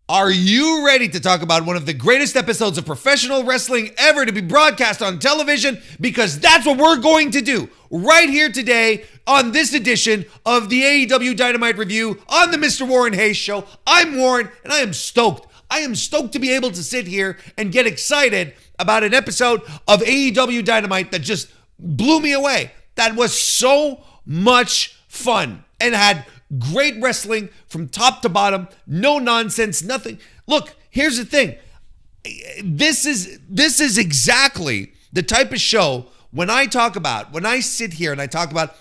Are you ready to talk about one of the greatest episodes of professional wrestling ever to be broadcast on television? Because that's what we're going to do right here today on this edition of the AEW Dynamite review on the MrWarrenHayes show. I'm Warren, and I am stoked. I am stoked to be able to sit here and get excited about an episode of AEW Dynamite that just blew me away. That was so much fun and had great wrestling from top to bottom, no nonsense, nothing. Look, here's the thing. This is exactly the type of show when I sit here and I talk about,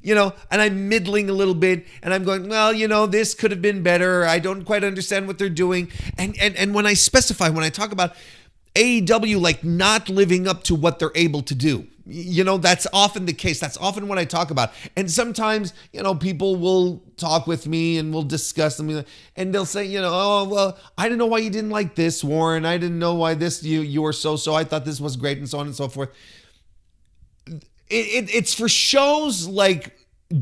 and I'm middling a little bit and I'm going, well, this could have been better. I don't quite understand what they're doing. And when I talk about AEW like not living up to what they're able to do, that's often the case. That's often what I talk about. And sometimes, people will talk with me and we'll discuss them and they'll say, oh, well, I didn't know why you didn't like this, Warren. I didn't know why this, you were so. I thought this was great and so on and so forth. It's for shows like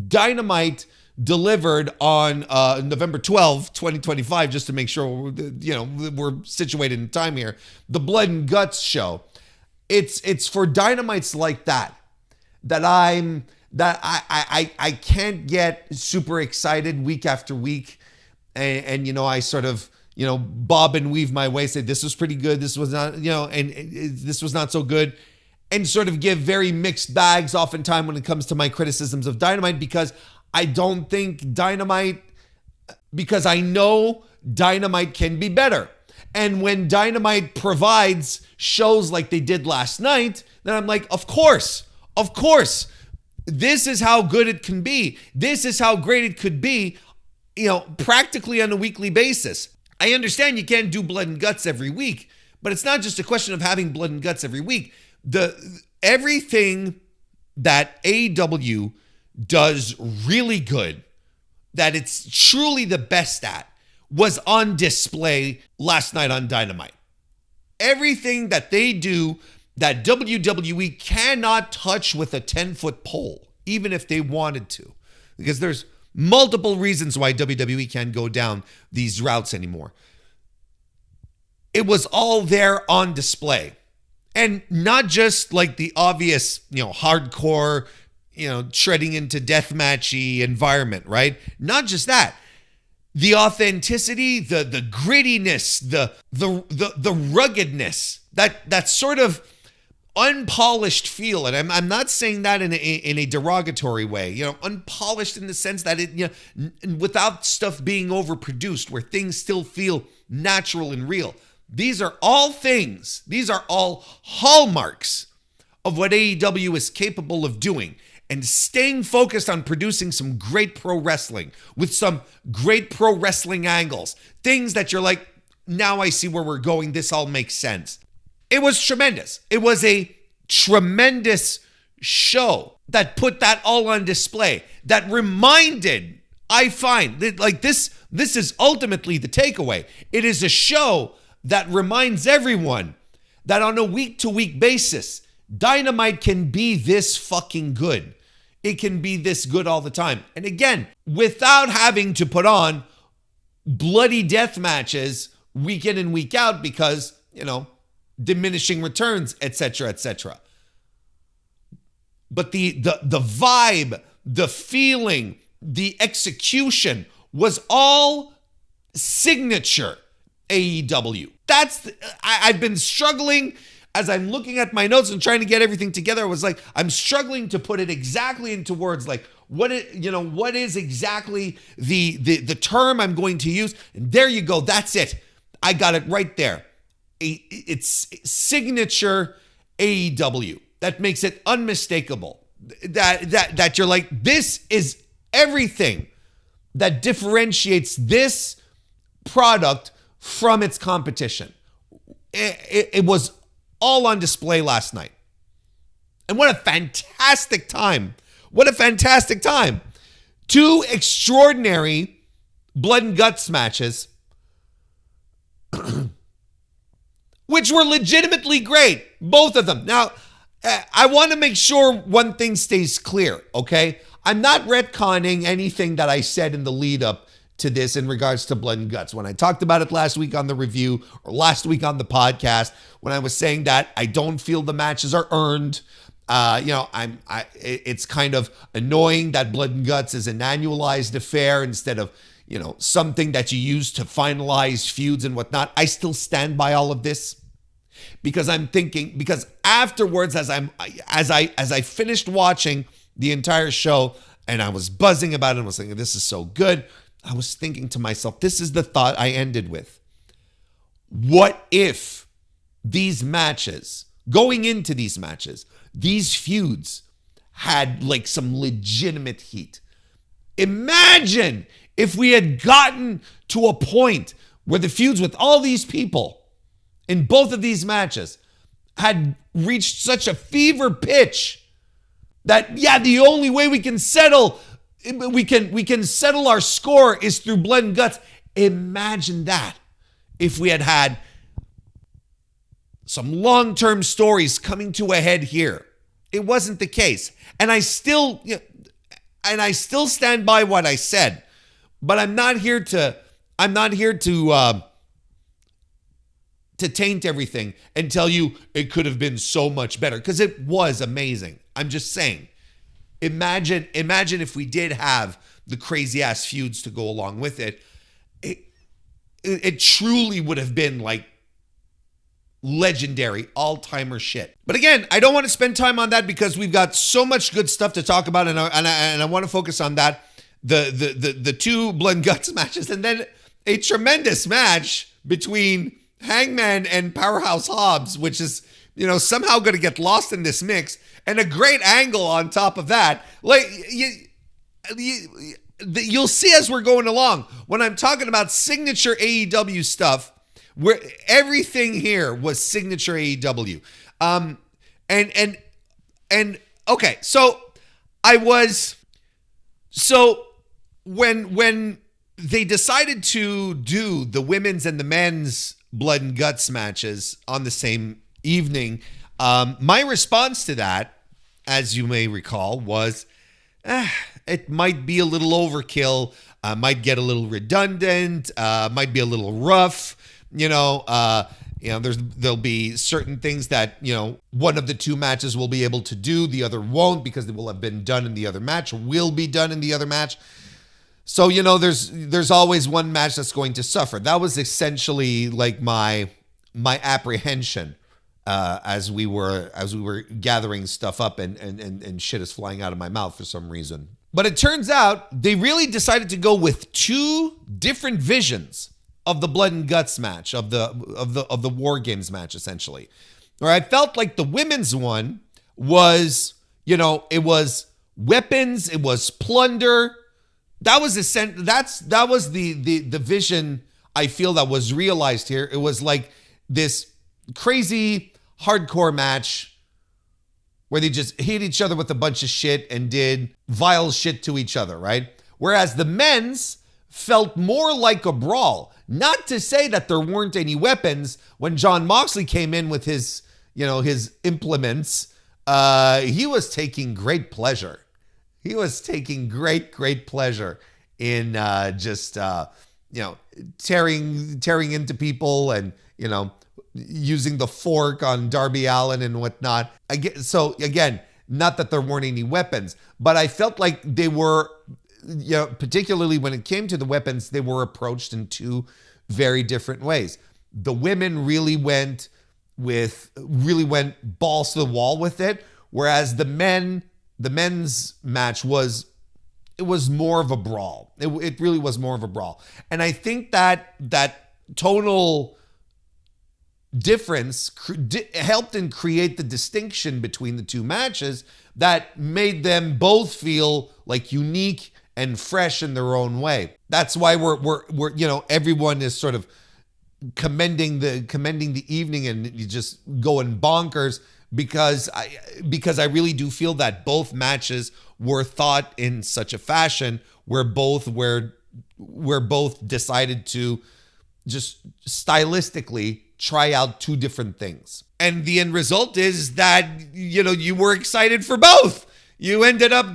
Dynamite delivered on November 12, 2025, just to make sure, we're situated in time here. The Blood and Guts show. It's for Dynamites like that I can't get super excited week after week. And I sort of, bob and weave my way, say this was pretty good. This was not, and this was not so good. And sort of give very mixed bags oftentimes when it comes to my criticisms of Dynamite, because I don't think because I know Dynamite can be better. And when Dynamite provides shows like they did last night, then I'm like, of course, this is how good it can be. This is how great it could be, practically on a weekly basis. I understand you can't do Blood and Guts every week, but it's not just a question of having Blood and Guts every week. Everything that AEW does really good, that it's truly the best at, was on display last night on Dynamite. Everything that they do that WWE cannot touch with a 10-foot pole, even if they wanted to, because there's multiple reasons why WWE can't go down these routes anymore. It was all there on display. And not just like the obvious, hardcore, treading into deathmatchy environment, right? Not just that. The authenticity, the grittiness, the ruggedness, that sort of unpolished feel, and I'm not saying that in a derogatory way, unpolished in the sense that it, without stuff being overproduced, where things still feel natural and real. These are all hallmarks of what AEW is capable of doing. And staying focused on producing some great pro wrestling with some great pro wrestling angles. Things that you're like, now I see where we're going. This all makes sense. It was tremendous. It was a tremendous show that put that all on display. That reminded, I find, that like this is ultimately the takeaway. It is a show that reminds everyone that on a week-to-week basis, Dynamite can be this fucking good. It can be this good all the time. And again, without having to put on bloody death matches week in and week out because, diminishing returns, etc., etc. But the vibe, the feeling, the execution was all signature AEW. I've been struggling as I'm looking at my notes and trying to get everything together. I was like, I'm struggling to put it exactly into words, like what is exactly the term I'm going to use. And there you go. That's it. I got it right there. It's signature AEW. That makes it unmistakable. That you're like, this is everything that differentiates this product from its competition. It was all on display last night. And what a fantastic time. What a fantastic time. 2 extraordinary blood and guts matches, which were legitimately great. Both of them. Now, I want to make sure one thing stays clear, okay? I'm not retconning anything that I said in the lead up to this in regards to Blood and Guts. When I talked about it last week on the review or last week on the podcast, when I was saying that I don't feel the matches are earned, it's kind of annoying that Blood and Guts is an annualized affair instead of, something that you use to finalize feuds and whatnot. I still stand by all of this because afterwards, as I finished watching the entire show and I was buzzing about it and was thinking, this is so good, I was thinking to myself, this is the thought I ended with. What if these matches, going into these matches, these feuds had like some legitimate heat? Imagine if we had gotten to a point where the feuds with all these people in both of these matches had reached such a fever pitch that, the only way we can settle our score is through Blood and Guts. Imagine that if we had had some long-term stories coming to a head here. It wasn't the case. And I still stand by what I said. But I'm not here to taint everything and tell you it could have been so much better, because it was amazing. I'm just saying, imagine if we did have the crazy ass feuds to go along with it. It truly would have been like legendary, all-timer shit. But again, I don't want to spend time on that because we've got so much good stuff to talk about, and I want to focus on that. The two Blood and Guts matches, and then a tremendous match between Hangman and Powerhouse Hobbs, which is, somehow going to get lost in this mix, and a great angle on top of that. Like, you'll see as we're going along, when I'm talking about signature AEW stuff, where everything here was signature AEW. Okay, so when they decided to do the women's and the men's Blood and Guts matches on the same evening, my response to that, as you may recall, was it might be a little overkill, might get a little redundant, might be a little rough. There'll be certain things that, one of the two matches will be able to do, the other won't, because they will have been done in the other match, or will be done in the other match. So, there's always one match that's going to suffer. That was essentially like my apprehension as we were gathering stuff up and shit is flying out of my mouth for some reason. But it turns out they really decided to go with two different visions of the Blood and Guts match, of the War Games match, essentially. Where I felt like the women's one was, it was weapons, it was plunder. That was the vision I feel that was realized here. It was like this crazy hardcore match where they just hit each other with a bunch of shit and did vile shit to each other, right? Whereas the men's felt more like a brawl. Not to say that there weren't any weapons. When Jon Moxley came in with his implements, he was taking great pleasure. He was taking great pleasure in tearing into people and, using the fork on Darby Allin and whatnot. So again, not that there weren't any weapons, but I felt like they were, particularly when it came to the weapons, they were approached in two very different ways. The women really went balls to the wall with it, whereas the men's match was more of a brawl. It really was more of a brawl. And I think that tonal difference helped in create the distinction between the two matches that made them both feel like unique and fresh in their own way. That's why we're everyone is sort of commending the evening and just going bonkers because I really do feel that both matches were thought in such a fashion where both decided to just stylistically try out two different things. And the end result is that you were excited for both. You ended up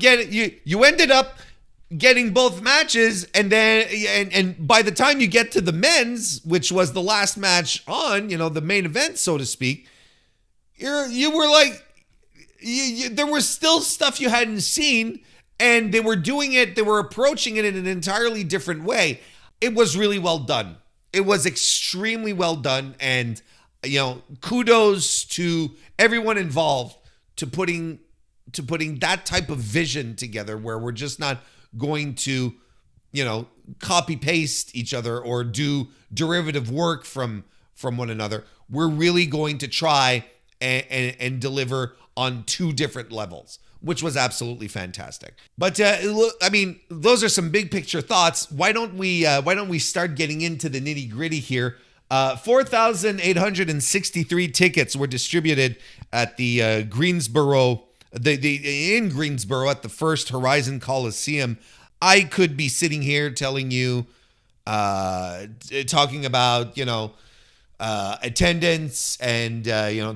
getting both matches, and then and by the time you get to the men's, which was the last match on, the main event, so to speak, you were like, there was still stuff you hadn't seen, and they were approaching it in an entirely different way. It was really well done. It was extremely well done, and kudos to everyone involved to putting that type of vision together, where we're just not going to, copy paste each other or do derivative work from one another. We're really going to try and deliver on two different levels, which was absolutely fantastic. But look, I mean, those are some big picture thoughts. Why don't we start getting into the nitty gritty here? 4,863 tickets were distributed at the Greensboro. In Greensboro at the First Horizon Coliseum. I could be sitting here telling you, talking about, attendance and,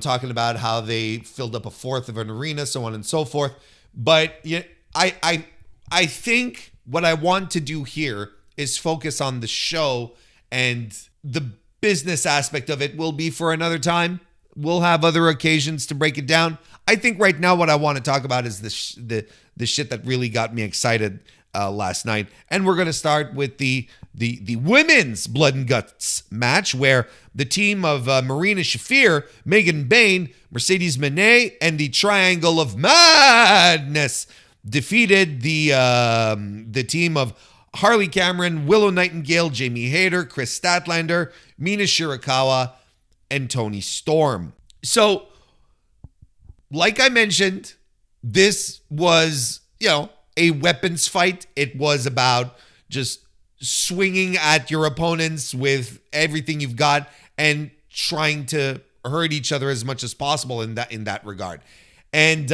talking about how they filled up a fourth of an arena, so on and so forth. But I think what I want to do here is focus on the show, and the business aspect of it will be for another time. We'll have other occasions to break it down. I think right now what I want to talk about is the shit that really got me excited last night. And we're going to start with the women's Blood and Guts match, where the team of Marina Shafir, Megan Bayne, Mercedes Moné, and the Triangle of Madness defeated the team of Harley Cameron, Willow Nightingale, Jamie Hayter, Chris Statlander, Mina Shirakawa, and Toni Storm. So, like I mentioned, this was, a weapons fight. It was about just swinging at your opponents with everything you've got and trying to hurt each other as much as possible in that regard. And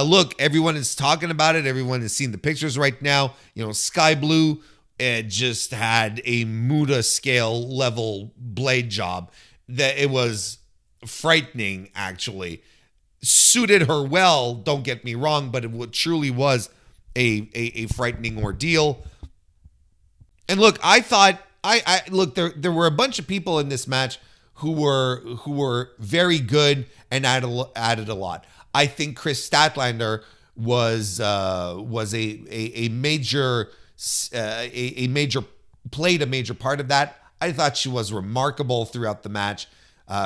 look, everyone is talking about it. Everyone is seeing the pictures right now. Sky Blue just had a Muda scale level blade job that it was frightening, actually. Suited her well, don't get me wrong, but it truly was a frightening ordeal. And look, I thought look, there were a bunch of people in this match who were very good and added a lot. I think Chris Statlander was a major played a major part of that. I thought she was remarkable throughout the match,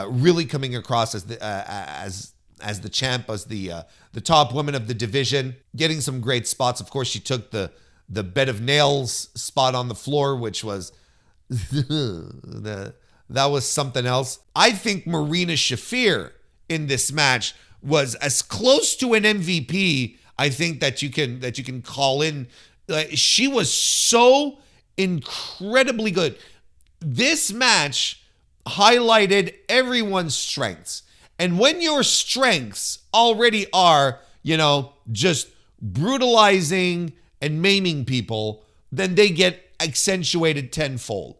really coming across as the champ, as the top woman of the division, getting some great spots. Of course, she took the bed of nails spot on the floor, which was that was something else. I think Marina Shafir in this match was as close to an MVP I think that you can call in. She was so incredibly good. This match highlighted everyone's strengths. And when your strengths already are, just brutalizing and maiming people, then they get accentuated tenfold.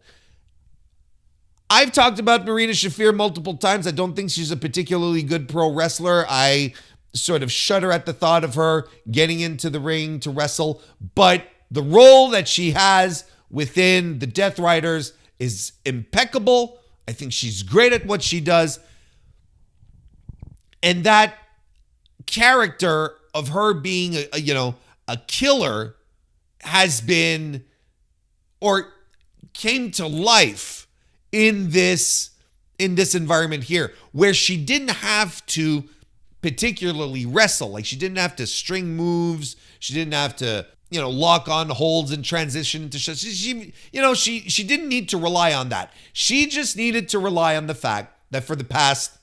I've talked about Marina Shafir multiple times. I don't think she's a particularly good pro wrestler. I sort of shudder at the thought of her getting into the ring to wrestle. But the role that she has within the Death Riders is impeccable. I think she's great at what she does. And that character of her being a killer has been, or came to life in this environment here, where she didn't have to particularly wrestle. Like, she didn't have to string moves. She didn't have to, lock on holds and transition into shots. She didn't need to rely on that. She just needed to rely on the fact that for the past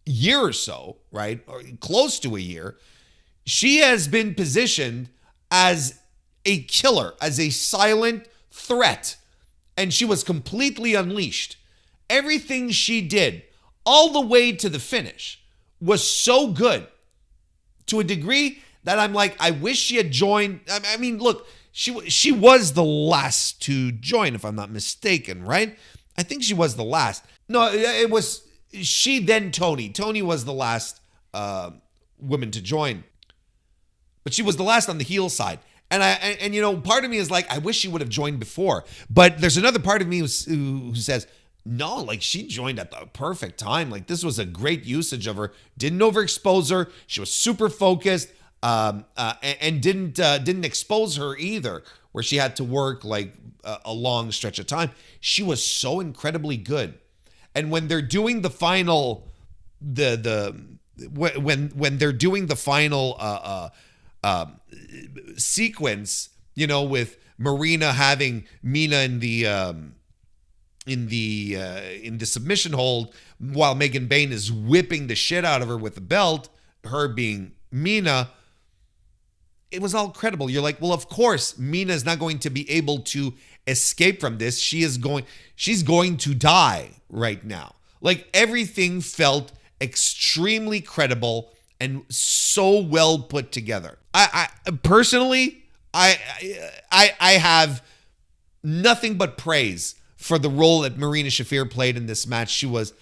year or so, right, or close to a year, she has been positioned as a killer, as a silent threat, and she was completely unleashed. Everything she did, all the way to the finish, was so good to a degree that I'm like, I wish she had joined. I mean, look, she was the last to join, if I'm not mistaken, right? I think she was the last. No, it was she, then Toni. Toni was the last woman to join. But she was the last on the heel side. And part of me is like, I wish she would have joined before. But there's another part of me who says, no, like she joined at the perfect time. Like this was a great usage of her. Didn't overexpose her. She was super focused, and didn't expose her either, where she had to work like a long stretch of time. She was so incredibly good. And when they're doing the final, when they're doing the final sequence, with Marina having Mina in the submission hold, while Megan Bayne is whipping the shit out of her with the belt, her being Mina, it was all credible. You're like, well, of course, Mina is not going to be able to escape from this. She's going to die right now. Like everything felt extremely credible and so well put together. I personally, I have nothing but praise for the role that Marina Shafir played in this match. She was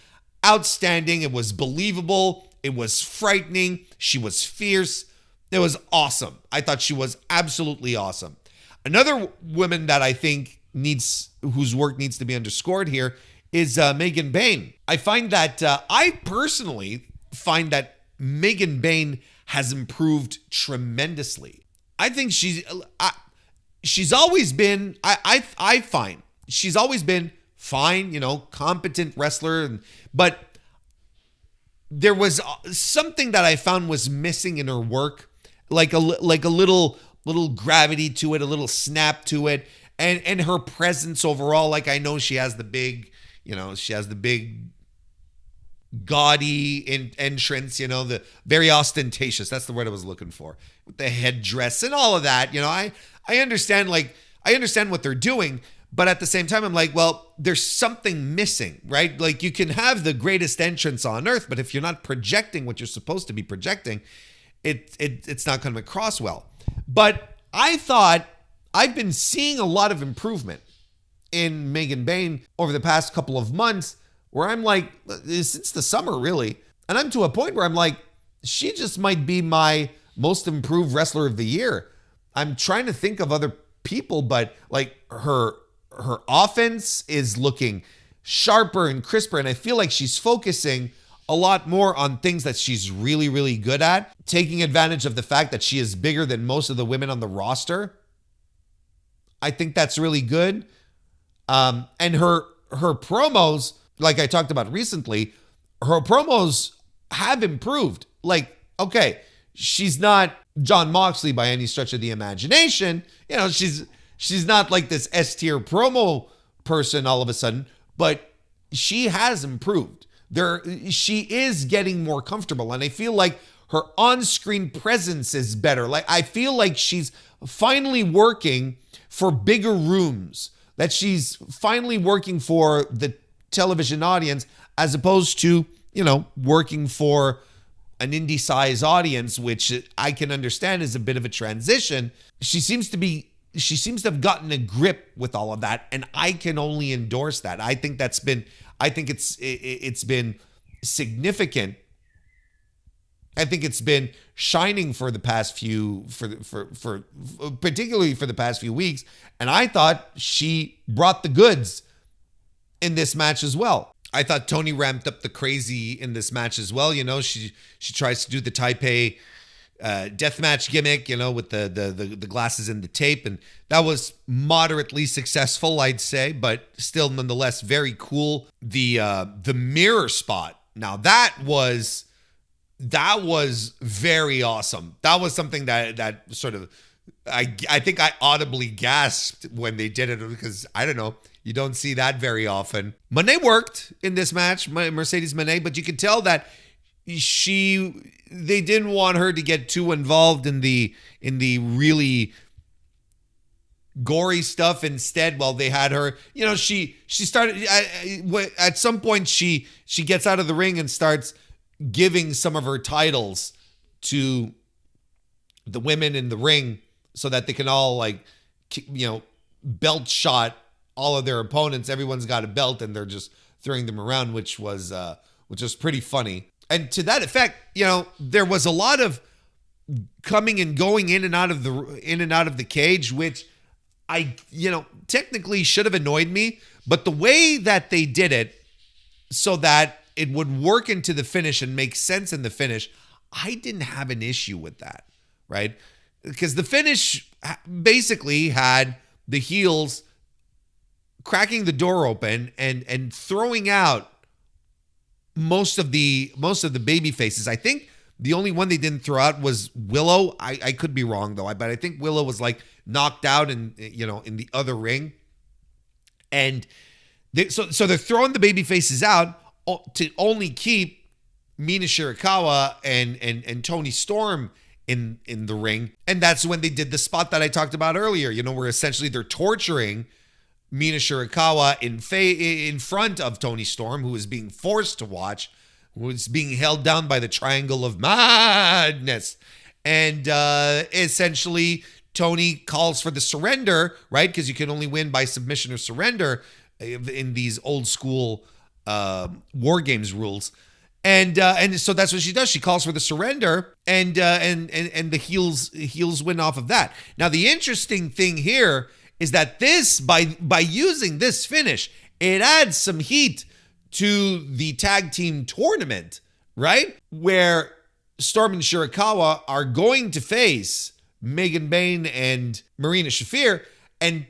outstanding. It was believable. It was frightening. She was fierce. It was awesome. I thought she was absolutely awesome. Another woman that I think whose work needs to be underscored here is Megan Bayne. I personally find that Megan Bayne has improved tremendously. I think she's always been, I find she's always been fine, competent wrestler, but there was something that I found was missing in her work, like a little gravity to it, a little snap to it, and her presence overall. Like I know she has the big, gaudy entrance, the very ostentatious. That's the word I was looking for, with the headdress and all of that. I understand what they're doing, but at the same time, I'm like, well, there's something missing, right? Like you can have the greatest entrance on earth, but if you're not projecting what you're supposed to be projecting, it's not coming across well. But I thought I've been seeing a lot of improvement in Megan Bayne over the past couple of months, where I'm like, since the summer really, and I'm to a point where I'm like, she just might be my most improved wrestler of the year. I'm trying to think of other people, but like her offense is looking sharper and crisper, and I feel like she's focusing a lot more on things that she's really, really good at, taking advantage of the fact that she is bigger than most of the women on the roster. I think that's really good. And her promos, like I talked about recently, her promos have improved. Like, okay, she's not Jon Moxley by any stretch of the imagination. She's not like this S-tier promo person all of a sudden, but she has improved. She is getting more comfortable, and I feel like her on-screen presence is better. Like I feel like she's finally working for bigger rooms, that she's finally working for the television audience, as opposed to, working for an indie-size audience, which I can understand is a bit of a transition. She seems to have gotten a grip with all of that, and I can only endorse that. I think it's been significant. I think it's been shining for the past few, for particularly for the past few weeks, and I thought she brought the goods in this match as well. I thought Toni ramped up the crazy in this match as well. She tries to do the Taipei deathmatch gimmick, with the glasses and the tape, and that was moderately successful, I'd say, but still nonetheless very cool. The mirror spot, now that was very awesome. That was something that sort of, I think I audibly gasped when they did it, because I don't know, you don't see that very often. Monet worked in this match, Mercedes Monet, but you could tell that they didn't want her to get too involved in the really gory stuff. Instead, they had her, she started at some point, she gets out of the ring and starts giving some of her titles to the women in the ring so that they can all belt shot all of their opponents. Everyone's got a belt and they're just throwing them around, which was pretty funny. And to that effect, there was a lot of coming and going in and out of the cage, which I technically should have annoyed me, but the way that they did it so that it would work into the finish and make sense in the finish, I didn't have an issue with that, right? Because the finish basically had the heels cracking the door open and throwing out most of the baby faces. I think the only one they didn't throw out was Willow. I could be wrong though, but I think Willow was like knocked out in the other ring. And so they're throwing the baby faces out to only keep Mina Shirakawa and Toni Storm in the ring. And that's when they did the spot that I talked about earlier, where essentially they're torturing Mina Shirakawa in front of Toni Storm, who is being forced to watch, who is being held down by the Triangle of Madness. And essentially Toni calls for the surrender, right? Because you can only win by submission or surrender in these old school War Games rules. And so that's what she does. She calls for the surrender, and the heels win off of that. Now the interesting thing here is that this by using this finish, it adds some heat to the tag team tournament, right? Where Storm and Shirakawa are going to face Megan Bayne and Marina Shafir, and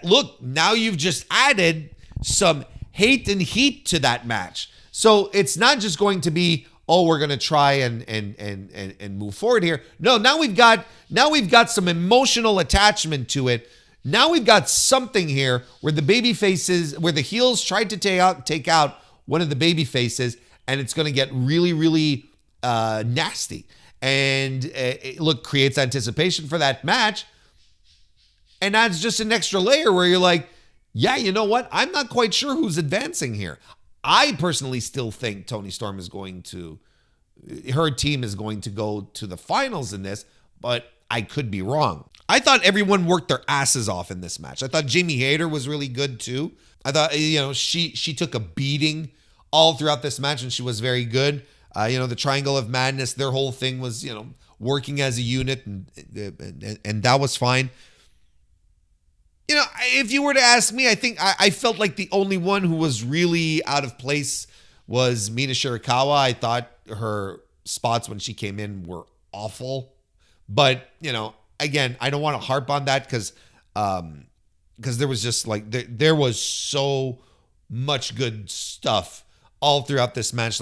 look, now you've just added some hate and heat to that match. So it's not just going to be, oh, we're going to try and move forward here. No, now we've got some emotional attachment to it. Now we've got something here where the heels tried to take out one of the baby faces, and it's going to get really, really nasty. And creates anticipation for that match, and adds just an extra layer where you're like, yeah, you know what? I'm not quite sure who's advancing here. I personally still think Toni Storm her team is going to go to the finals in this, but I could be wrong. I thought everyone worked their asses off in this match. I thought Jamie Hayter was really good too. I thought, she took a beating all throughout this match, and she was very good. The Triangle of Madness, their whole thing was, working as a unit, and that was fine. If you were to ask me, I think I felt like the only one who was really out of place was Mina Shirakawa. I thought her spots when she came in were awful. But, again, I don't want to harp on that because there was just there was so much good stuff all throughout this match.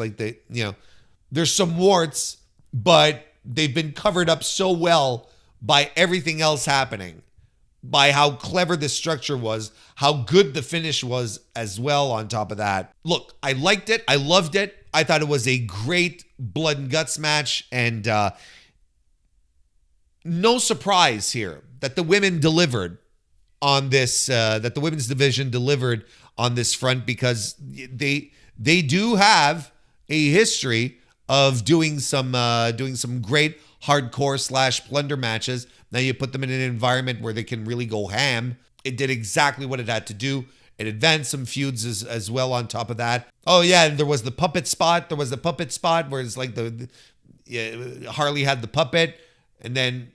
There's some warts, but they've been covered up so well by everything else happening, by how clever the structure was, how good the finish was as well on top of that. Look, I liked it. I loved it. I thought it was a great blood and guts match, and no surprise here that the women delivered on this, that the women's division delivered on this front, because they do have a history of doing some great hardcore / plunder matches. Now you put them in an environment where they can really go ham. It did exactly what it had to do. It advanced some feuds as well on top of that. Oh yeah, and there was the puppet spot. There was the puppet spot where it's like Harley had the puppet, and then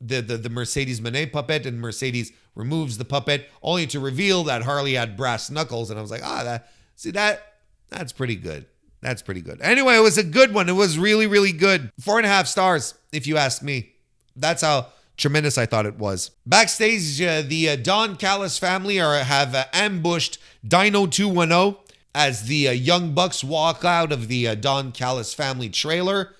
the Mercedes Moné puppet, and Mercedes removes the puppet, only to reveal that Harley had brass knuckles. And I was like, that's pretty good. That's pretty good. Anyway, it was a good one. It was really, really good. 4.5 stars, if you ask me. That's how tremendous I thought it was. Backstage, the Don Callis family have ambushed Dino 210 as the Young Bucks walk out of the Don Callis family trailer.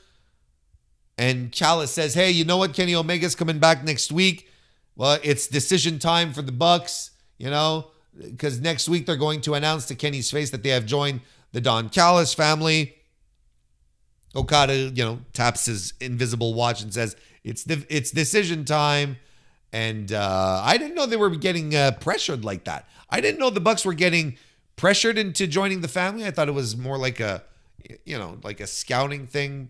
And Callis says, hey, you know what? Kenny Omega's coming back next week. Well, it's decision time for the Bucks, because next week they're going to announce to Kenny's face that they have joined the Don Callis family. Okada, taps his invisible watch and says, it's decision time. And I didn't know they were getting pressured like that. I didn't know the Bucks were getting pressured into joining the family. I thought it was more like a scouting thing.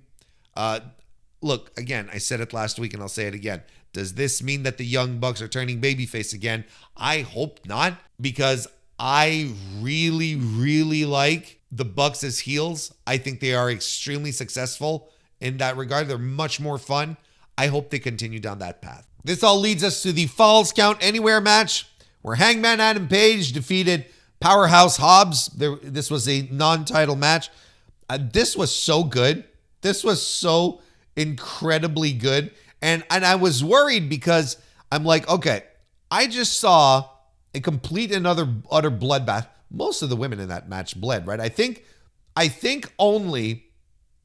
Look, again, I said it last week and I'll say it again. Does this mean that the Young Bucks are turning babyface again? I hope not, because I really, really like the Bucks as heels. I think they are extremely successful in that regard. They're much more fun. I hope they continue down that path. This all leads us to the Falls Count Anywhere match, where Hangman Adam Page defeated Powerhouse Hobbs. This was a non-title match. This was so good. This was so incredibly good. And I was worried because I'm like, okay, I just saw a complete and utter bloodbath. Most of the women in that match bled, right? I think only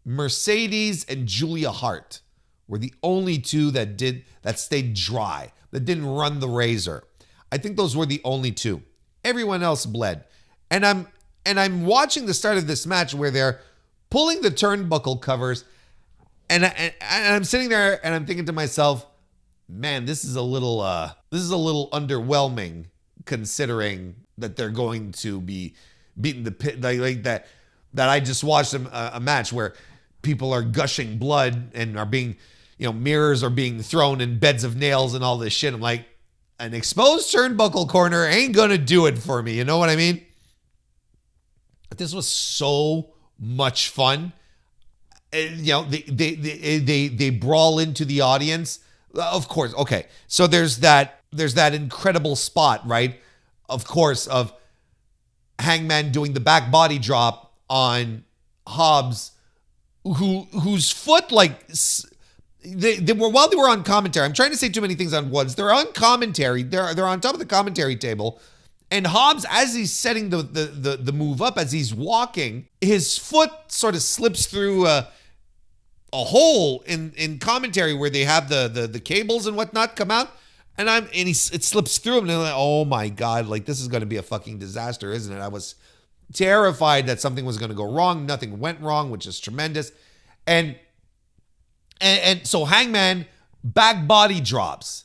Mercedes and Julia Hart were the only two that stayed dry, that didn't run the razor. I think those were the only two. Everyone else bled. And I'm watching the start of this match where they're pulling the turnbuckle covers, and I'm sitting there and I'm thinking to myself, man, this is a little underwhelming, considering that they're going to be beating the pit like that. That I just watched a match where people are gushing blood and are being, mirrors are being thrown in beds of nails and all this shit. I'm like, an exposed turnbuckle corner ain't gonna do it for me. You know what I mean? But this was so much fun. They brawl into the audience. Of course, okay. So there's that incredible spot, right? Of course, of Hangman doing the back body drop on Hobbs, whose foot, like, they were, while they were on commentary. I'm trying to say too many things on once. They're on commentary. They're on top of the commentary table. And Hobbs, as he's setting the move up, as he's walking, his foot sort of slips through a hole in commentary where they have the cables and whatnot come out, and it slips through him, and I'm like, oh my God, like, this is going to be a fucking disaster, isn't it? I was terrified that something was going to go wrong. Nothing went wrong, which is tremendous. And so Hangman back body drops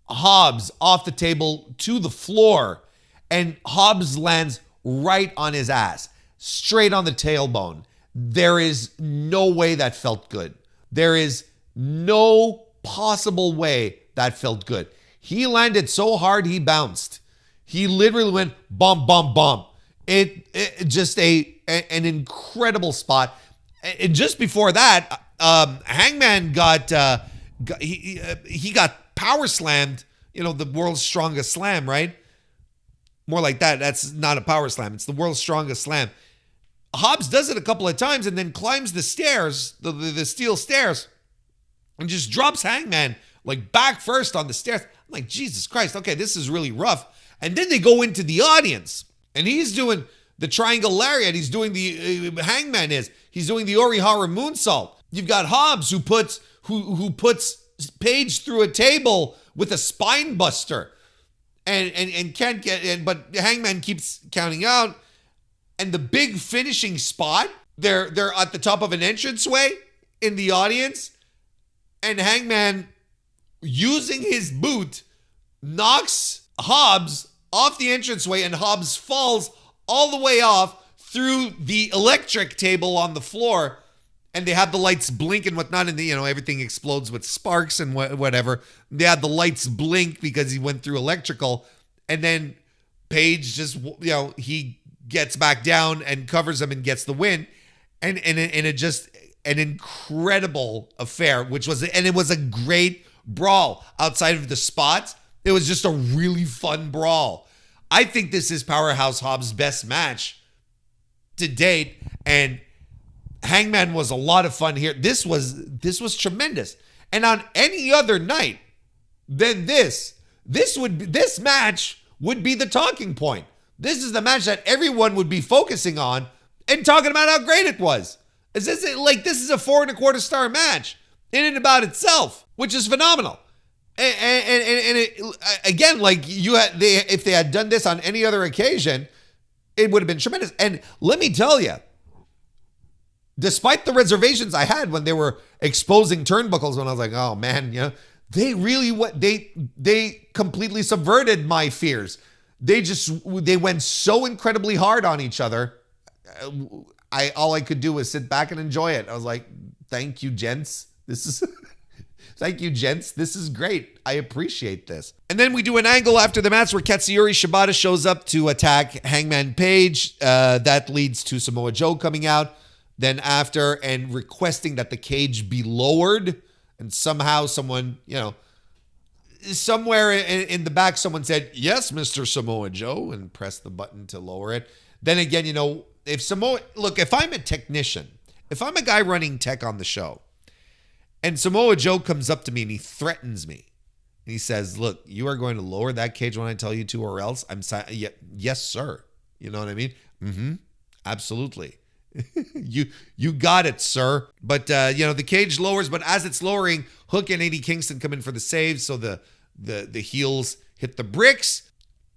Hobbs off the table to the floor, and Hobbs lands right on his ass, straight on the tailbone. There is no way that felt good. There is no possible way that felt good. He landed so hard he bounced. He literally went bump, bump, bump. It just an incredible spot. And just before that, Hangman got power slammed. The world's strongest slam, right? More like that. That's not a power slam. It's the world's strongest slam. Hobbs does it a couple of times and then climbs the stairs, the steel stairs, and just drops Hangman like back first on the stairs. I'm like, Jesus Christ, okay, this is really rough. And then they go into the audience, and he's doing the triangle lariat. He's doing he's doing the Orihara moonsault. You've got Hobbs who puts Page through a table with a spine buster, and can't get. But Hangman keeps counting out. And the big finishing spot, they're at the top of an entranceway in the audience, and Hangman, using his boot, knocks Hobbs off the entranceway, and Hobbs falls all the way off through the electric table on the floor, and they have the lights blink and whatnot, and everything explodes with sparks and whatever. They had the lights blink because he went through electrical, and then Page just, he gets back down and covers him and gets the win, and it just an incredible affair, it was a great brawl outside of the spots. It was just a really fun brawl. I think this is Powerhouse Hobbs' best match to date, and Hangman was a lot of fun here. This was tremendous. And on any other night than this match would be the talking point. This is the match that everyone would be focusing on and talking about how great it was. This is a 4.25 star match in and about itself, which is phenomenal. And again, if they had done this on any other occasion, it would have been tremendous. And let me tell you, despite the reservations I had when they were exposing turnbuckles, when I was like, oh man, they really they completely subverted my fears. They went so incredibly hard on each other. All I could do was sit back and enjoy it. I was like, thank you, gents. Thank you, gents. This is great. I appreciate this. And then we do an angle after the match where Katsuyori Shibata shows up to attack Hangman Page. That leads to Samoa Joe coming out then after and requesting that the cage be lowered And somehow someone, somewhere in the back, someone said, "Yes, Mr. Samoa Joe," and pressed the button to lower it. Then again, if I'm a technician, if I'm a guy running tech on the show, and Samoa Joe comes up to me and he threatens me, and he says, "Look, you are going to lower that cage when I tell you to, or else I'm yes, sir." You know what I mean? Mm-hmm. Absolutely. You got it, sir. But the cage lowers, but as it's lowering, Hook and Eddie Kingston come in for the save, so the heels hit the bricks,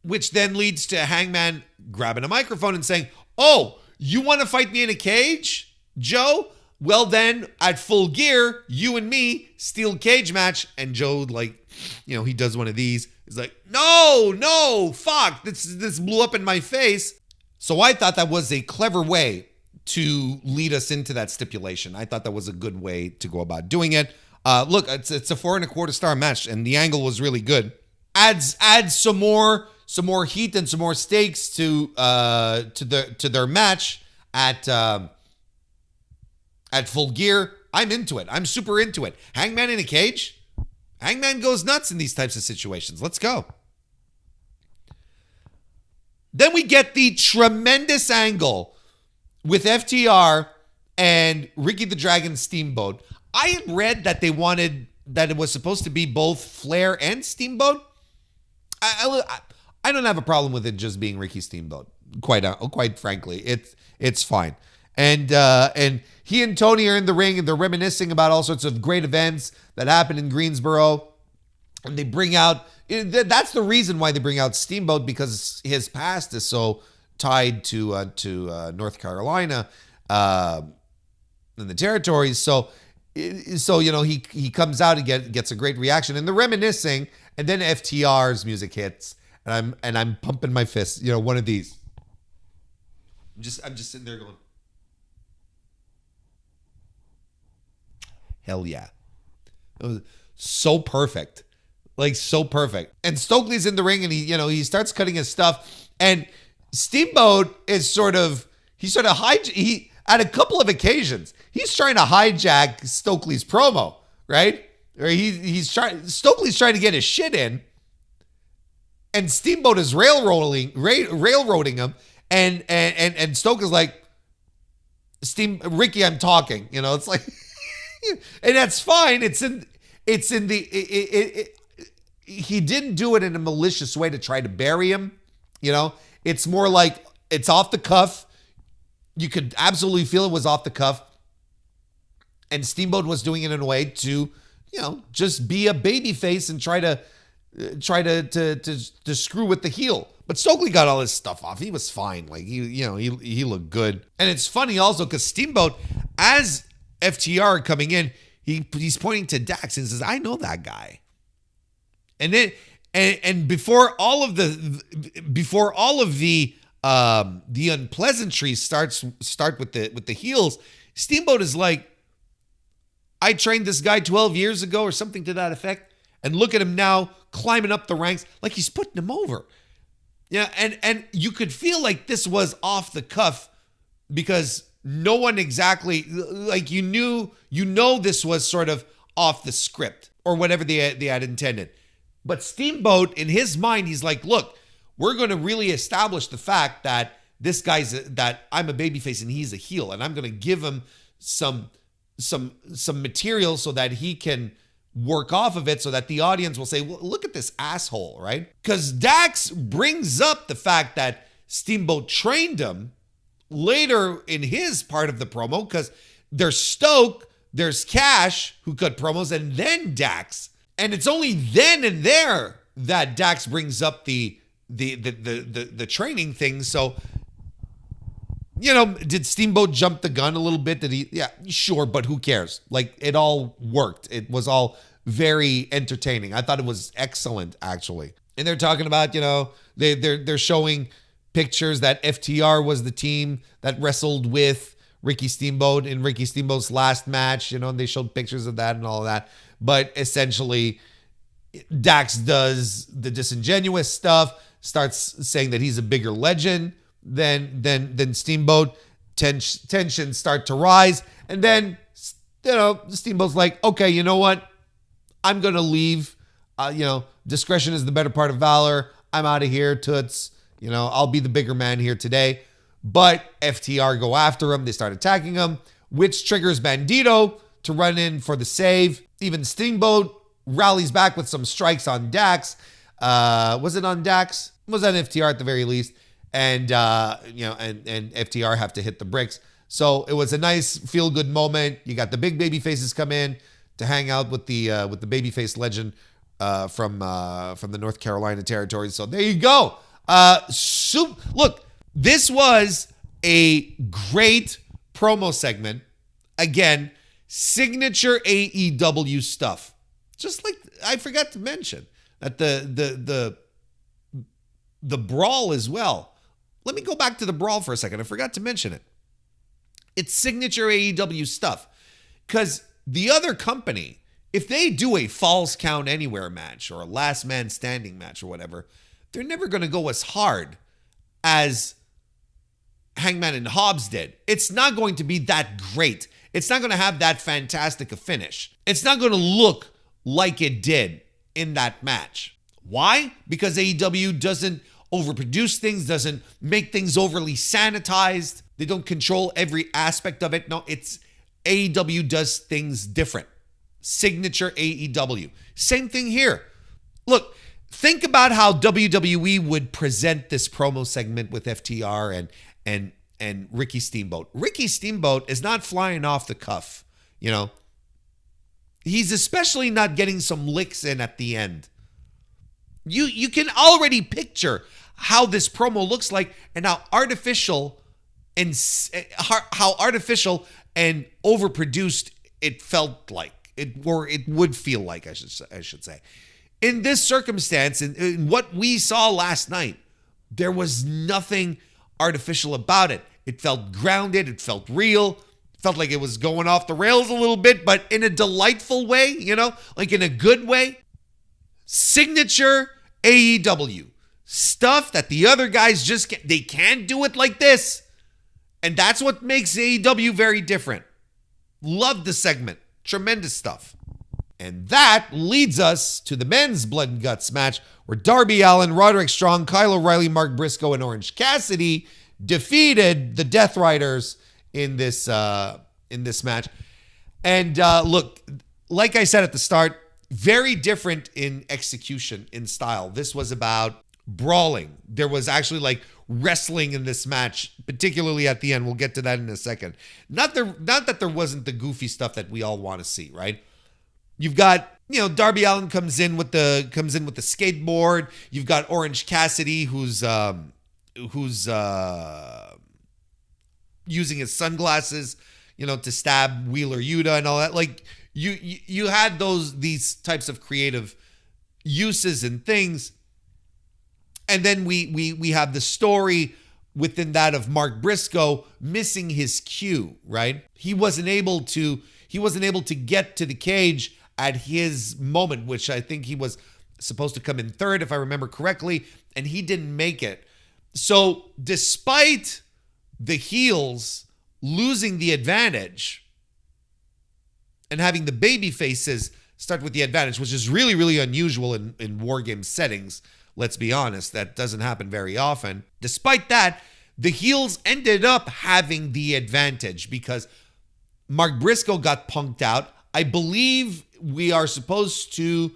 which then leads to Hangman grabbing a microphone and saying, "Oh, you want to fight me in a cage, Joe? Well then, at Full Gear, you and me, steel cage match." And Joe, he does one of these. He's like, no, fuck, this blew up in my face. So I thought that was a clever way to lead us into that stipulation. I thought that was a good way to go about doing it. Look, it's a 4.25 star match, and the angle was really good. Adds some more heat and some more stakes to their match at Full Gear. I'm into it. I'm super into it. Hangman in a cage. Hangman goes nuts in these types of situations. Let's go. Then we get the tremendous angle with FTR and Ricky the Dragon Steamboat. I had read that it was supposed to be both Flair and Steamboat. I don't have a problem with it just being Ricky Steamboat. Quite frankly, it's fine. And he and Tony are in the ring and they're reminiscing about all sorts of great events that happened in Greensboro. And they bring out, that's the reason why they bring out Steamboat, because his past is so tied to North Carolina and the territories. So he comes out and gets a great reaction, and they're reminiscing, and then FTR's music hits, and I'm pumping my fist. One of these. I'm just sitting there going, hell yeah. It was so perfect. So perfect. And Stokely's in the ring, and he starts cutting his stuff, and Steamboat is at a couple of occasions, he's trying to hijack Stokely's promo, right? Or Stokely's trying to get his shit in, and Steamboat is railroading him, and Stokely's like, Ricky, I'm talking, it's like, and that's fine. He didn't do it in a malicious way to try to bury him. It's more like it's off the cuff. You could absolutely feel it was off the cuff. And Steamboat was doing it in a way to, just be a baby face and try to screw with the heel. But Stokely got all his stuff off. He was fine. He looked good. And it's funny also because Steamboat, as FTR coming in, he's pointing to Dax and says, "I know that guy." And then and before all of the unpleasantries start with the heels, Steamboat is like, "I trained this guy 12 years ago," or something to that effect. And look at him now climbing up the ranks like he's putting him over. Yeah, and you could feel like this was off the cuff because no one exactly, this was sort of off the script or whatever they had intended. But Steamboat, in his mind, he's like, "Look, we're going to really establish the fact that this that I'm a babyface and he's a heel, and I'm going to give him some material so that he can work off of it, so that the audience will say, well, look at this asshole," right? Because Dax brings up the fact that Steamboat trained him later in his part of the promo, because there's Stoke, there's Cash who cut promos, and then Dax. And it's only then and there that Dax brings up the training thing. So, did Steamboat jump the gun a little bit? Did he? Yeah, sure, but who cares? It all worked. It was all very entertaining. I thought it was excellent, actually. And they're talking about, they're showing pictures that FTR was the team that wrestled with Ricky Steamboat in Ricky Steamboat's last match, and they showed pictures of that and all of that. But essentially, Dax does the disingenuous stuff, starts saying that he's a bigger legend than Steamboat. Tensions start to rise, and then Steamboat's like, okay, you know what? I'm going to leave. Discretion is the better part of valor. I'm out of here, toots. I'll be the bigger man here today. But FTR go after him. They start attacking him, which triggers Bandito to run in for the save. Even Steamboat rallies back with some strikes on Dax. Was it on Dax? It was on FTR at the very least. And, and FTR have to hit the bricks. So it was a nice feel-good moment. You got the big baby faces come in to hang out with the babyface legend from the North Carolina territory. So there you go. Look, this was a great promo segment. Again, signature AEW stuff. Just like I forgot to mention that the brawl as well. Let me go back to the brawl for a second. I forgot to mention it. It's signature AEW stuff. Because the other company, if they do a Falls Count Anywhere match or a Last Man Standing match or whatever, they're never going to go as hard as Hangman and Hobbs did. It's not going to be that great. It's not going to have that fantastic a finish. It's not going to look like it did in that match. Why? Because AEW doesn't overproduce things, doesn't make things overly sanitized. They don't control every aspect of it. No, it's AEW does things different. Signature AEW. Same thing here. Look, think about how WWE would present this promo segment with FTR and Ricky Steamboat. Ricky Steamboat is not flying off the cuff, He's especially not getting some licks in at the end. You can already picture how this promo looks like and how artificial and overproduced it felt like. It would feel like, I should say. In this circumstance, in what we saw last night, there was nothing artificial about it. It felt grounded. It felt real. It felt like it was going off the rails a little bit, but in a delightful way, like in a good way. Signature AEW. Stuff that the other guys they can't do it like this. And that's what makes AEW very different. Love the segment. Tremendous stuff. And that leads us to the men's Blood and Guts match where Darby Allin, Roderick Strong, Kyle O'Reilly, Mark Briscoe, and Orange Cassidy defeated the Death Riders in this match. And look, like I said at the start, very different in execution, in style. This was about brawling. There was actually like wrestling in this match, particularly at the end. We'll get to that in a second. Not that there wasn't the goofy stuff that we all want to see, right? You've got, Darby Allin comes in with the skateboard. You've got Orange Cassidy who's using his sunglasses, to stab Wheeler Yuta and all that. Like you had these types of creative uses and things. And then we have the story within that of Mark Briscoe missing his cue, right? He wasn't able to get to the cage at his moment, which I think he was supposed to come in third, if I remember correctly, and he didn't make it. So despite the heels losing the advantage and having the baby faces start with the advantage, which is really, really unusual in War Game settings, let's be honest, that doesn't happen very often. Despite that, the heels ended up having the advantage because Mark Briscoe got punked out. I believe we are supposed to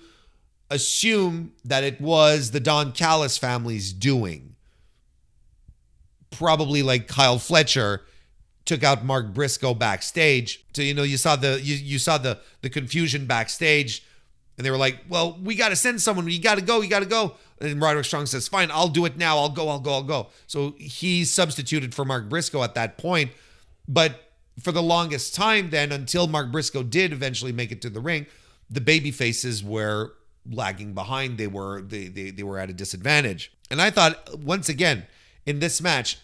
assume that it was the Don Callis family's doing. Probably like Kyle Fletcher took out Mark Briscoe backstage. So, you saw the confusion backstage. And they were like, well, we got to send someone. You got to go. And Roderick Strong says, fine, I'll do it now. I'll go. So he substituted for Mark Briscoe at that point. But for the longest time then, until Mark Briscoe did eventually make it to the ring, the baby faces were lagging behind. They were at a disadvantage. And I thought, once again, in this match,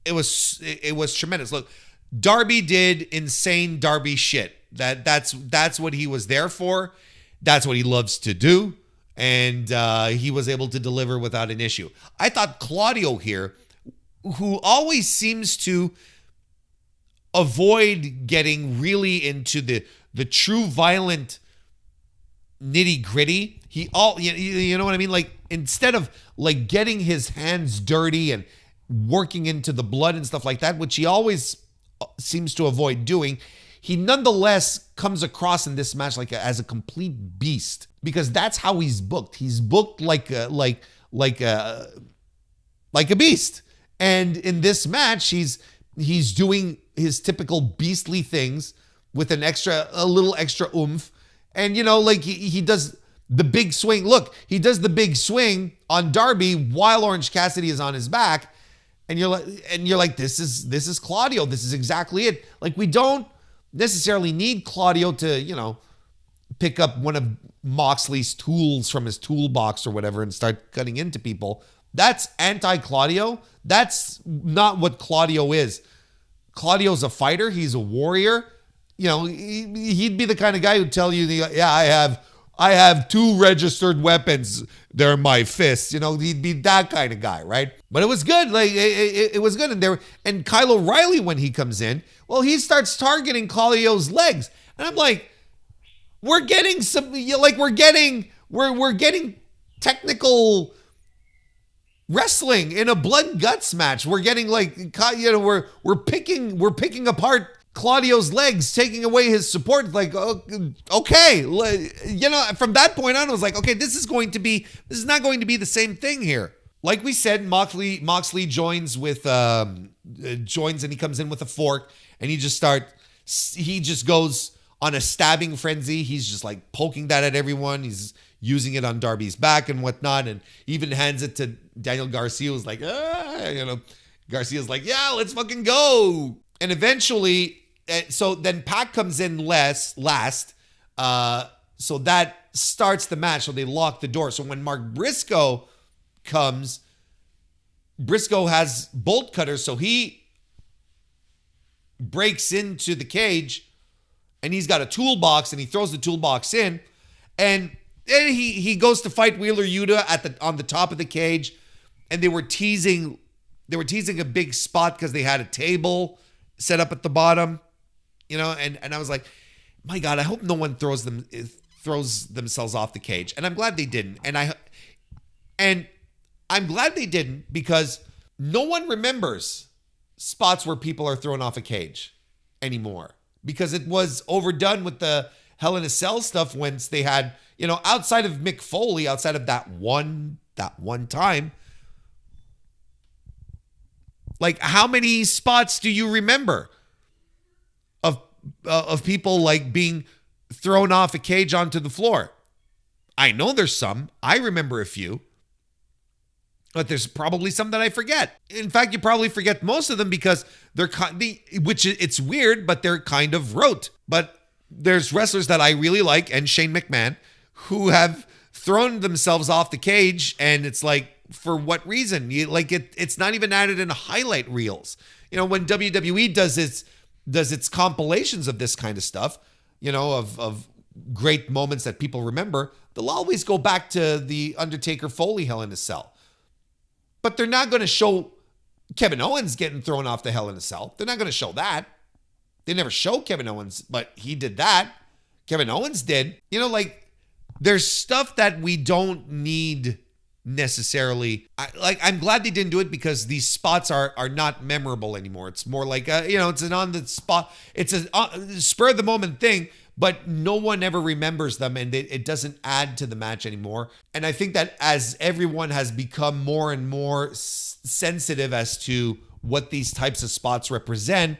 it was tremendous. Look, Darby did insane Darby shit. That's what he was there for. That's what he loves to do. And he was able to deliver without an issue. I thought Claudio here, who always seems to avoid getting really into the true violent nitty gritty. You know what I mean? Like, instead of like getting his hands dirty and working into the blood and stuff like that, which he always seems to avoid doing, he nonetheless comes across in this match as a complete beast, because that's how he's booked. He's booked like a beast. And in this match, he's doing his typical beastly things with a little extra oomph. And, you know, like he does the big swing. Look, he does the big swing on Darby while Orange Cassidy is on his back. And you're like, this is Claudio. This is exactly it. Like, we don't necessarily need Claudio to, you know, pick up one of Moxley's tools from his toolbox or whatever and start cutting into people. That's anti-Claudio. That's not what Claudio is. Claudio's a fighter. He's a warrior. You know, he'd be the kind of guy who'd tell you, yeah, I have 2 registered weapons. They're my fists. You know, he'd be that kind of guy, right? But it was good. Like, it was good. And Kyle O'Reilly, when he comes in, well, he starts targeting Claudio's legs. And I'm like, we're getting technical wrestling in a blood and guts match. We're getting like, you know, we're picking apart Claudio's legs, taking away his support. Like, okay, you know, from that point on, I was like, okay, this is not going to be the same thing here. Like we said, Moxley joins and he comes in with a fork, and he just goes on a stabbing frenzy. He's just like poking that at everyone. He's using it on Darby's back and whatnot, and even hands it to Daniel Garcia, who's like, you know, Garcia's like, yeah, let's fucking go. And eventually, so then Pac comes in last, so that starts the match. So they lock the door. So when Mark Briscoe comes, Briscoe has bolt cutters, so he breaks into the cage, and he's got a toolbox, and he throws the toolbox in, and then he goes to fight Wheeler Yuta on the top of the cage, and they were teasing a big spot because they had a table set up at the bottom, you know, and I was like, my God, I hope no one throws themselves off the cage. And I'm glad they didn't. And I'm glad they didn't, because no one remembers spots where people are thrown off a cage anymore, because it was overdone with the Hell in a Cell stuff once they had, you know, outside of Mick Foley, outside of that one time. Like, how many spots do you remember of people like being thrown off a cage onto the floor? I know there's some. I remember a few. But there's probably some that I forget. In fact, you probably forget most of them because it's weird, but they're kind of rote. But there's wrestlers that I really like, and Shane McMahon, who have thrown themselves off the cage, and it's like, for what reason? It's not even added in highlight reels. You know, when WWE does its compilations of this kind of stuff, you know, of great moments that people remember, they'll always go back to the Undertaker Foley Hell in a Cell. But they're not going to show Kevin Owens getting thrown off the Hell in a Cell. They're not going to show that. They never show Kevin Owens, but he did that. Kevin Owens did. You know, like, there's stuff that we don't need necessarily. I'm glad they didn't do it, because these spots are not memorable anymore. It's more like it's an on the spot, it's a spur of the moment thing, but no one ever remembers them, and it doesn't add to the match anymore. And I think that as everyone has become more and more sensitive as to what these types of spots represent,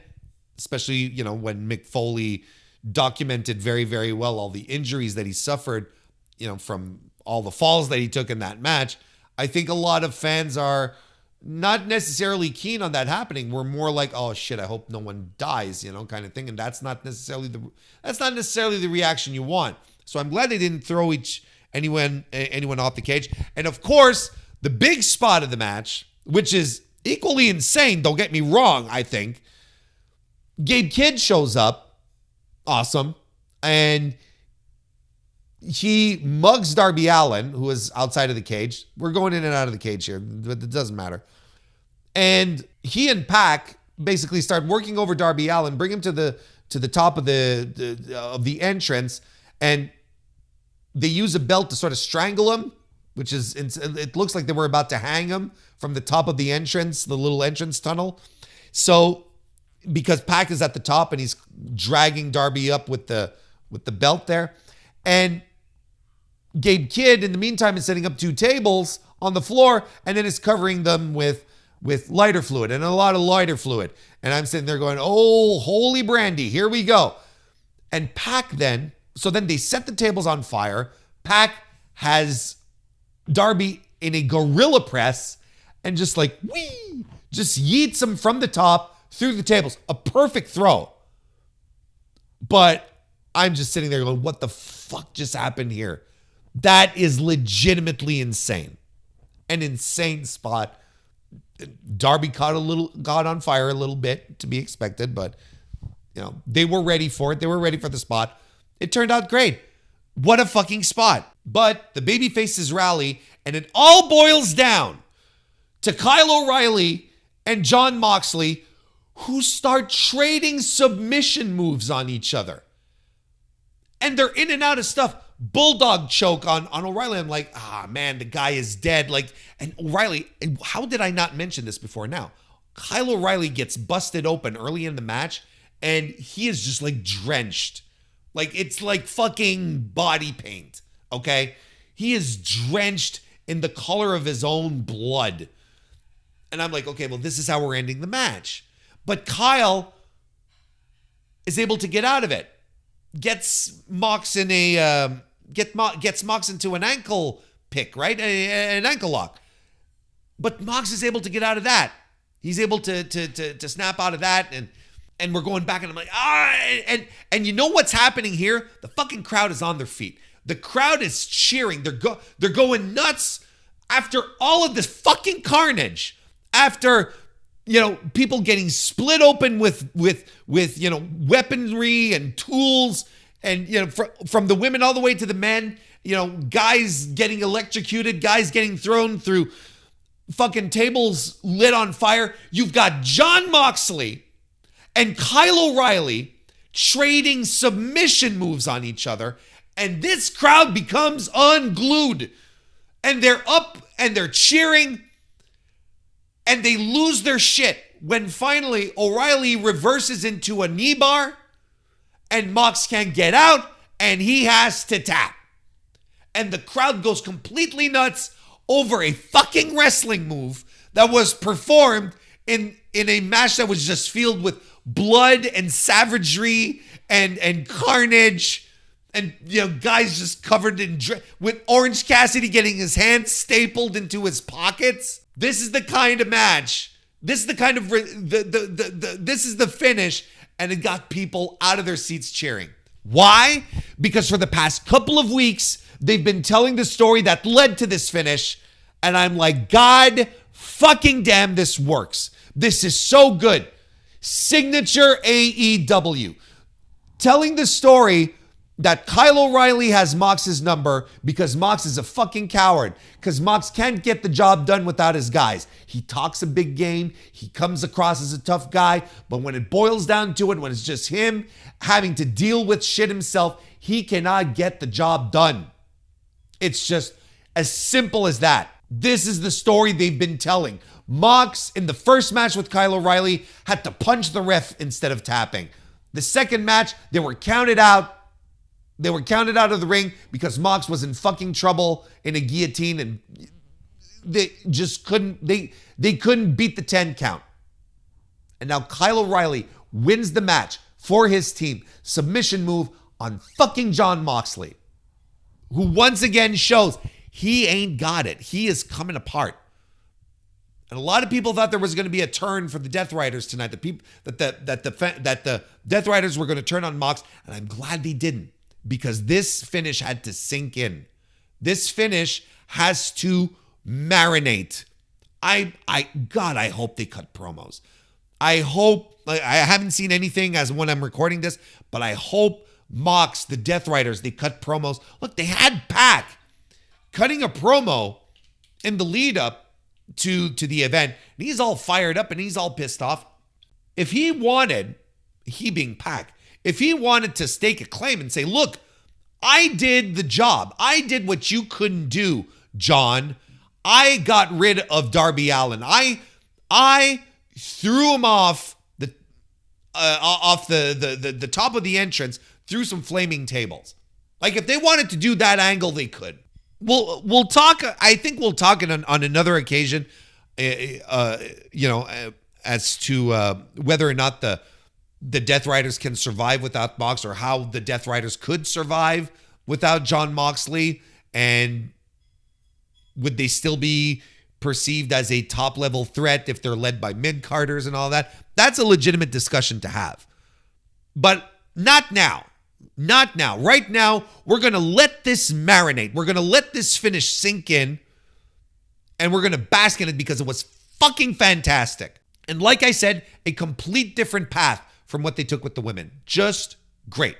especially, you know, when Mick Foley documented very, very well all the injuries that he suffered, you know, from all the falls that he took in that match, I think a lot of fans are not necessarily keen on that happening. We're more like, oh shit, I hope no one dies, you know, kind of thing. And that's not necessarily the reaction you want. So I'm glad they didn't throw anyone off the cage. And of course, the big spot of the match, which is equally insane, don't get me wrong, I think, Gabe Kidd shows up. Awesome. And he mugs Darby Allin, who is outside of the cage. We're going in and out of the cage here, but it doesn't matter. And he and Pac basically start working over Darby Allin, bring him to the top of the entrance, and they use a belt to sort of strangle him, which is, it looks like they were about to hang him from the top of the entrance, the little entrance tunnel. So because Pac is at the top and he's dragging Darby up with the belt there, and Gabe Kidd in the meantime is setting up 2 tables on the floor and then is covering them with lighter fluid and a lot of lighter fluid. And I'm sitting there going, oh, holy brandy, here we go. And Pac then they set the tables on fire. Pac has Darby in a gorilla press and just like, whee, just yeets him from the top through the tables. A perfect throw. But I'm just sitting there going, what the fuck just happened here? That is legitimately insane. An insane spot. Darby got on fire a little bit, to be expected, but they were ready for it. They were ready for the spot. It turned out great. What a fucking spot. But the babyfaces rally, and it all boils down to Kyle O'Reilly and Jon Moxley, who start trading submission moves on each other. And they're in and out of stuff. Bulldog choke on O'Reilly. I'm like, man, the guy is dead. And O'Reilly, how did I not mention this before now? Kyle O'Reilly gets busted open early in the match, and he is just drenched. It's like fucking body paint, okay? He is drenched in the color of his own blood. And I'm like, okay, well, this is how we're ending the match. But Kyle is able to get out of it. Gets Mox into an ankle pick, right? An ankle lock. But Mox is able to get out of that. He's able to snap out of that, and we're going back, and I'm like, and you know what's happening here? The fucking crowd is on their feet. The crowd is cheering. They're going nuts after all of this fucking carnage. After people getting split open with weaponry and tools, and from the women all the way to the men, guys getting electrocuted, guys getting thrown through fucking tables lit on fire. You've got Jon Moxley and Kyle O'Reilly trading submission moves on each other, and this crowd becomes unglued, and they're up and they're cheering. And they lose their shit when finally O'Reilly reverses into a knee bar and Mox can't get out and he has to tap. And the crowd goes completely nuts over a fucking wrestling move that was performed in a match that was just filled with blood and savagery and carnage. And, guys just covered in with Orange Cassidy getting his hands stapled into his pockets. This is the kind of match. This is the kind of this is the finish, and it got people out of their seats cheering. Why? Because for the past couple of weeks, they've been telling the story that led to this finish, and I'm like, God fucking damn, this works. This is so good. Signature AEW. Telling the story that Kyle O'Reilly has Mox's number because Mox is a fucking coward. Because Mox can't get the job done without his guys. He talks a big game. He comes across as a tough guy. But when it boils down to it, when it's just him having to deal with shit himself, he cannot get the job done. It's just as simple as that. This is the story they've been telling. Mox, in the first match with Kyle O'Reilly, had to punch the ref instead of tapping. The second match, they were counted out. They were counted out of the ring because Mox was in fucking trouble in a guillotine, and they just couldn't, they couldn't beat the 10 count. And now Kyle O'Reilly wins the match for his team. Submission move on fucking Jon Moxley, who once again shows he ain't got it. He is coming apart. And a lot of people thought there was going to be a turn for the Death Riders tonight. That the Death Riders were going to turn on Mox, and I'm glad they didn't. Because this finish had to sink in. This finish has to marinate. God, I hope they cut promos. I haven't seen anything as when I'm recording this, but I hope Mox, the Death Riders, they cut promos. Look, they had Pac cutting a promo in the lead up to the event. And he's all fired up and he's all pissed off. If he wanted, he being Pac, if he wanted to stake a claim and say, look, I did the job. I did what you couldn't do, John. I got rid of Darby Allin. I threw him off the top of the entrance through some flaming tables. Like, if they wanted to do that angle, they could. We'll talk. I think we'll talk on another occasion. As to whether or not the Death Riders can survive without Mox, or how the Death Riders could survive without Jon Moxley, and would they still be perceived as a top-level threat if they're led by mid-carders and all that? That's a legitimate discussion to have. But not now. Not now. Right now, we're going to let this marinate. We're going to let this finish sink in, and we're going to bask in it because it was fucking fantastic. And like I said, a complete different path from what they took with the women. Just great.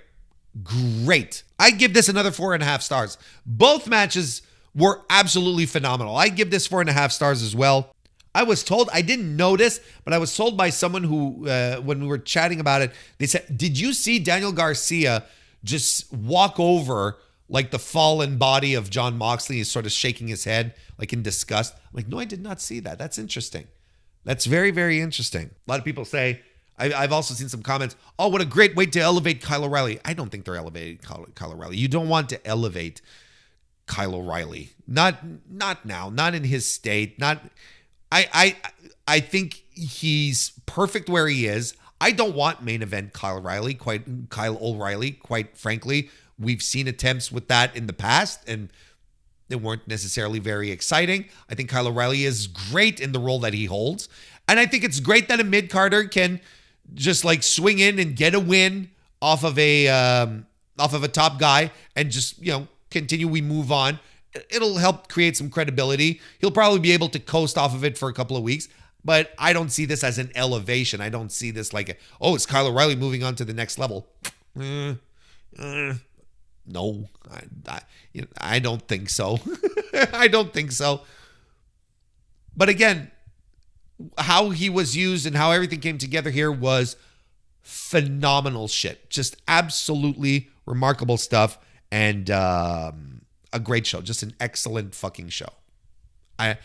Great. I give this another 4.5 stars. Both matches were absolutely phenomenal. I give this 4.5 stars as well. I was told, I didn't notice, but I was told by someone who, when we were chatting about it, they said, did you see Daniel Garcia just walk over like the fallen body of Jon Moxley? He's sort of shaking his head like in disgust. I'm like, no, I did not see that. That's interesting. That's very, very interesting. A lot of people say, I've also seen some comments, oh, what a great way to elevate Kyle O'Reilly. I don't think they're elevating Kyle O'Reilly. You don't want to elevate Kyle O'Reilly. Not now. Not in his state. I think he's perfect where he is. I don't want main event Kyle O'Reilly, quite frankly. We've seen attempts with that in the past, and they weren't necessarily very exciting. I think Kyle O'Reilly is great in the role that he holds. And I think it's great that a mid-carder can just like swing in and get a win off of a top guy and just, continue. We move on. It'll help create some credibility. He'll probably be able to coast off of it for a couple of weeks, but I don't see this as an elevation. I don't see this like, it's Kyle O'Reilly moving on to the next level. No, I don't think so. I don't think so. But again, how he was used and how everything came together here was phenomenal shit. Just absolutely remarkable stuff, and a great show. Just an excellent fucking show. I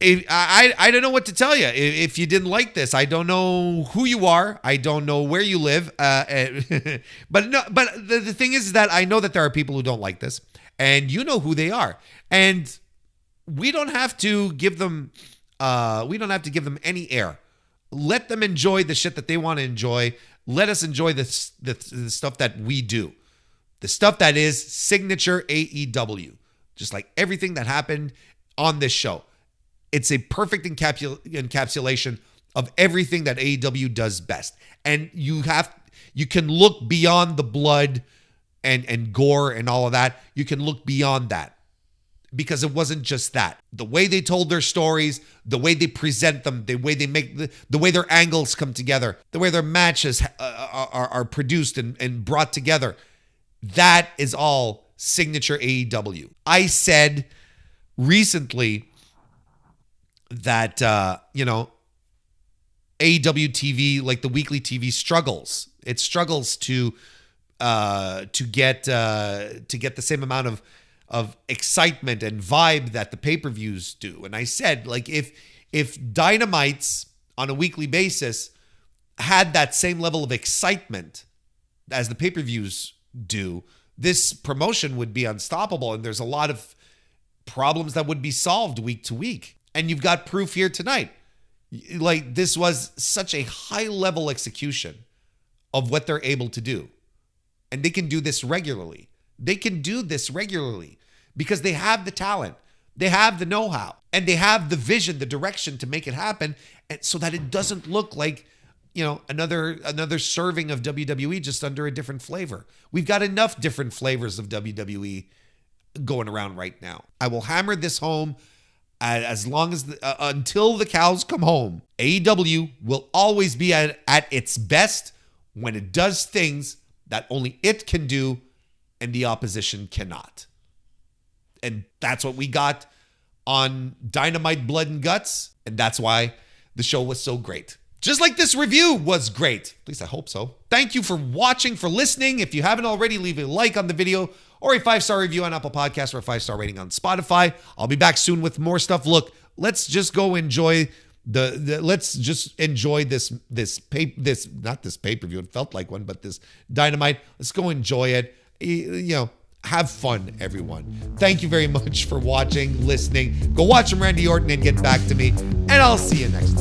don't know what to tell you. If you didn't like this, I don't know who you are. I don't know where you live. But the thing is that I know that there are people who don't like this, and you know who they are. And we don't have to give them any air. Let them enjoy the shit that they want to enjoy. Let us enjoy the stuff that we do. The stuff that is signature AEW. Just like everything that happened on this show. It's a perfect encapsulation of everything that AEW does best. And you can look beyond the blood and gore and all of that. You can look beyond that. Because it wasn't just that. The way they told their stories, the way they present them, the way they make the way their angles come together, the way their matches are produced and brought together. That is all signature AEW. I said recently that AEW TV, like the weekly TV, struggles. It struggles to get the same amount of excitement and vibe that the pay-per-views do. And I said, like, if Dynamites on a weekly basis had that same level of excitement as the pay-per-views do, this promotion would be unstoppable. And there's a lot of problems that would be solved week to week. And you've got proof here tonight. Like, this was such a high-level execution of what they're able to do. And they can do this regularly. They can do this regularly because they have the talent, they have the know-how, and they have the vision, the direction to make it happen, and so that it doesn't look like, another serving of WWE just under a different flavor. We've got enough different flavors of WWE going around right now. I will hammer this home as long as until the cows come home. AEW will always be at its best when it does things that only it can do and the opposition cannot. And that's what we got on Dynamite Blood and Guts. And that's why the show was so great. Just like this review was great. At least I hope so. Thank you for watching, for listening. If you haven't already, leave a like on the video or a 5-star review on Apple Podcasts or a 5-star rating on Spotify. I'll be back soon with more stuff. Look, let's just go enjoy let's just enjoy this not this pay-per-view. It felt like one, but this Dynamite. Let's go enjoy it. Have fun, everyone. Thank you very much for watching, listening. Go watch some Randy Orton and get back to me, and I'll see you next time.